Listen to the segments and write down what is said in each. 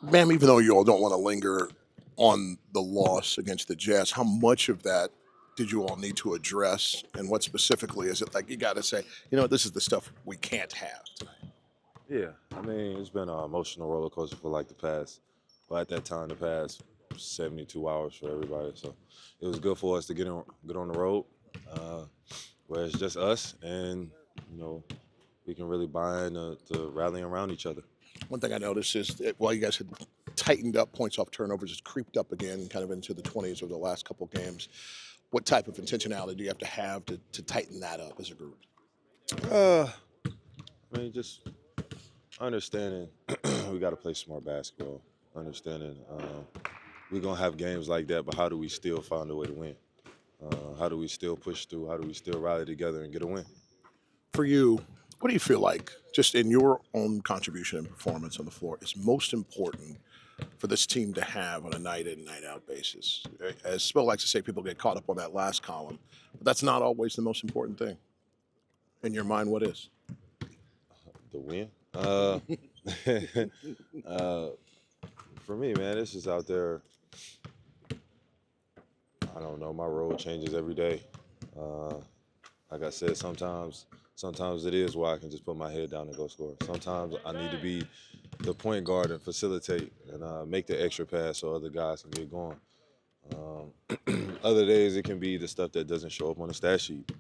Bam, even though you all don't want to linger on the loss against the Jazz, how much of that did you all need to address? And what specifically is it like you got to say, this is the stuff we can't have tonight? Yeah, I mean, it's been an emotional roller coaster for like the past, well, at that time, the past 72 hours for everybody. So it was good for us to get on the road, uh, where it's just us, and you know we can really bind to rallying around each other. One thing I noticed is that while you guys had tightened up points off turnovers, it's creeped up again, kind of into the 20s over the last couple games. What type of intentionality do you have to tighten that up as a group? Uh, I mean, just understanding we got to play smart basketball. Understanding we're gonna have games like that, but how do we still find a way to win? How do we still push through? How do we still rally together and get a win? For you, what do you feel like, just in your own contribution and performance on the floor, is most important for this team to have on a night in, night out basis? As Spill likes to say, people get caught up on that last column, but that's not always the most important thing. In your mind, what is? The win. uh, for me, man, it's just out there. I don't know. My role changes every day. Uh, like I said, sometimes it is where I can just put my head down and go score. Sometimes I need to be the point guard and facilitate and make the extra pass so other guys can get going. Other days it can be the stuff that doesn't show up on the stat sheet.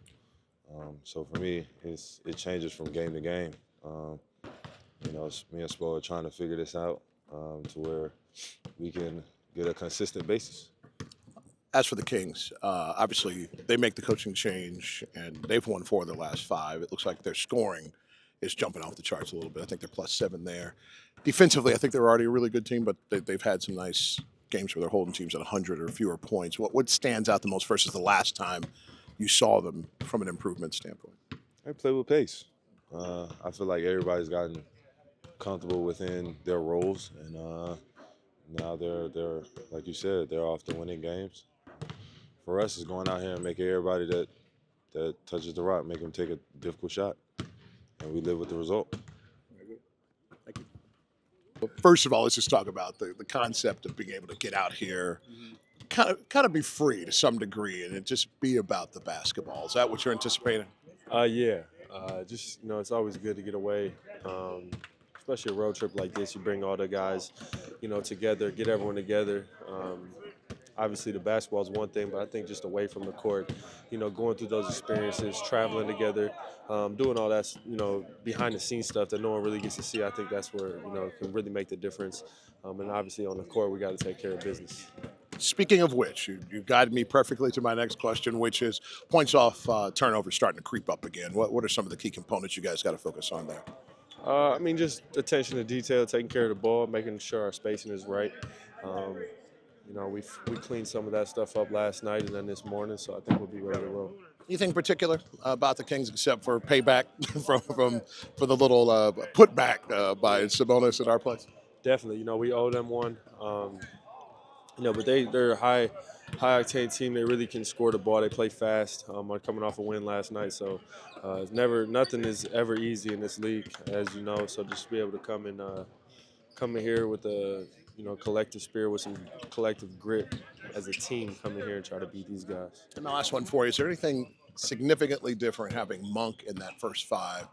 So for me, it changes from game to game. Um, me and Spo are trying to figure this out to where we can get a consistent basis. As for the Kings, obviously they make the coaching change and they've won 4 of their last 5. It looks like their scoring is jumping off the charts a little bit. I think they're +7 there. Defensively, I think they're already a really good team, but they've had some nice games where they're holding teams at 100 or fewer points. What stands out the most versus the last time you saw them from an improvement standpoint? They play with pace. I feel like everybody's gotten comfortable within their roles, and now they're like you said, they're off to winning games. For us, it's going out here and making everybody that touches the rock, make them take a difficult shot, and we live with the result. Thank you. First of all, let's just talk about the concept of being able to get out here, kind of be free to some degree, and it just be about the basketball. Is that what you're anticipating? Yeah. Just it's always good to get away, especially a road trip like this. You bring all the guys, together, get everyone together. Obviously, the basketball is one thing, but I think just away from the court, going through those experiences, traveling together, doing all that, behind the scenes stuff that no one really gets to see. I think that's where it can really make the difference. And obviously, on the court, we got to take care of business. Speaking of which, you guided me perfectly to my next question, which is points off turnovers starting to creep up again. What are some of the key components you guys got to focus on there? I mean, just attention to detail, taking care of the ball, making sure our spacing is right. Um, we cleaned some of that stuff up last night and then this morning, so I think we'll be ready to roll. Anything particular about the Kings except for payback from for the little putback by Sabonis in our place? Definitely, we owe them one. But they're a high octane team. They really can score the ball. They play fast. Are coming off a win last night, so it's never nothing is ever easy in this league, as you know. So just be able to come in here with a collective spirit, with some collective grit as a team, come in here and try to beat these guys. And the last one for you: is there anything significantly different having Monk in that first 5?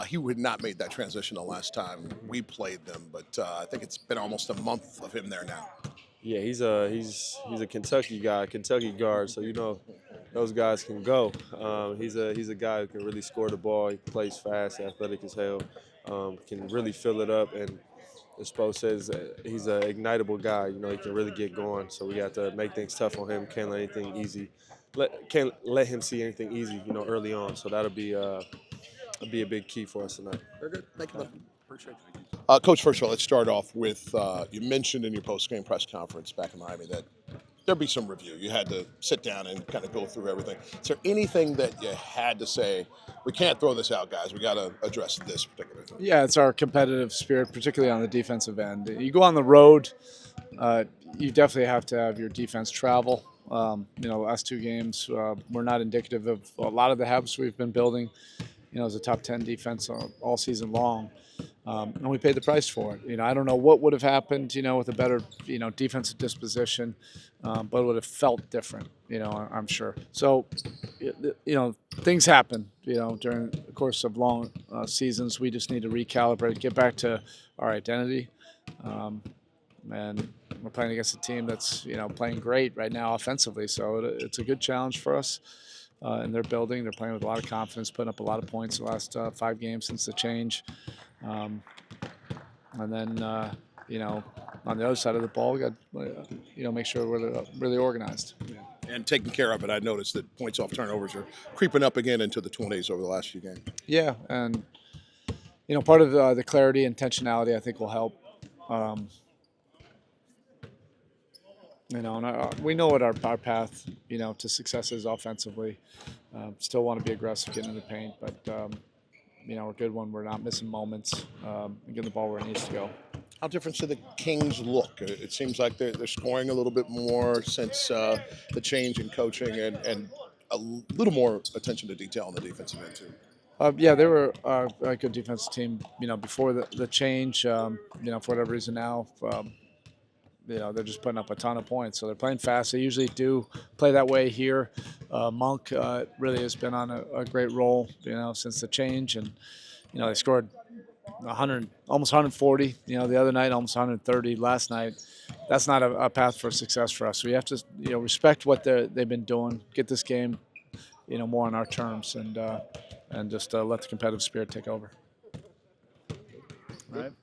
He would not made that transition the last time we played them, but I think it's been almost a month of him there now. Yeah, he's a Kentucky guy, Kentucky guard. So those guys can go. He's a guy who can really score the ball. He plays fast, athletic as hell. Can really fill it up, and as Spo says, he's an ignitable guy. He can really get going. So we got to make things tough on him. Can't let anything easy. Can't let him see anything easy. Early on. So that'll be a big key for us tonight. Very good. Thank you, buddy. Appreciate it. Coach, first of all, let's start off with you mentioned in your post-game press conference back in Miami that there'd be some review. You had to sit down and kind of go through everything. Is there anything that you had to say, we can't throw this out, guys. We got to address this particular thing? Yeah, it's our competitive spirit, particularly on the defensive end. You go on the road, you definitely have to have your defense travel. Last 2 games were not indicative of a lot of the habits we've been building. As a top 10 defense all season long. And we paid the price for it. I don't know what would have happened, with a better, defensive disposition, but it would have felt different, I'm sure. So, things happen, during the course of long seasons. We just need to recalibrate, get back to our identity. And we're playing against a team that's, playing great right now offensively. So it's a good challenge for us. In their building, they're playing with a lot of confidence, putting up a lot of points the last 5 games since the change. And then, on the other side of the ball, we got, make sure we're really organized. And taking care of it, I noticed that points off turnovers are creeping up again into the 20s over the last few games. Yeah, and, part of the clarity and intentionality I think will help. And we know what our path, to success is offensively. Still want to be aggressive, getting in the paint, but we're good when we're not missing moments, and getting the ball where it needs to go. How different do the Kings look? It seems like they're scoring a little bit more since the change in coaching and a little more attention to detail on the defensive end too. Yeah, they were a good defensive team, before the change. For whatever reason now, they're just putting up a ton of points. So they're playing fast. They usually do play that way here. Monk really has been on a great roll, since the change. And, they scored 100, almost 140, the other night, almost 130 last night. That's not a path for success for us. So we have to, respect what they've been doing, get this game, more on our terms, and just let the competitive spirit take over. All right.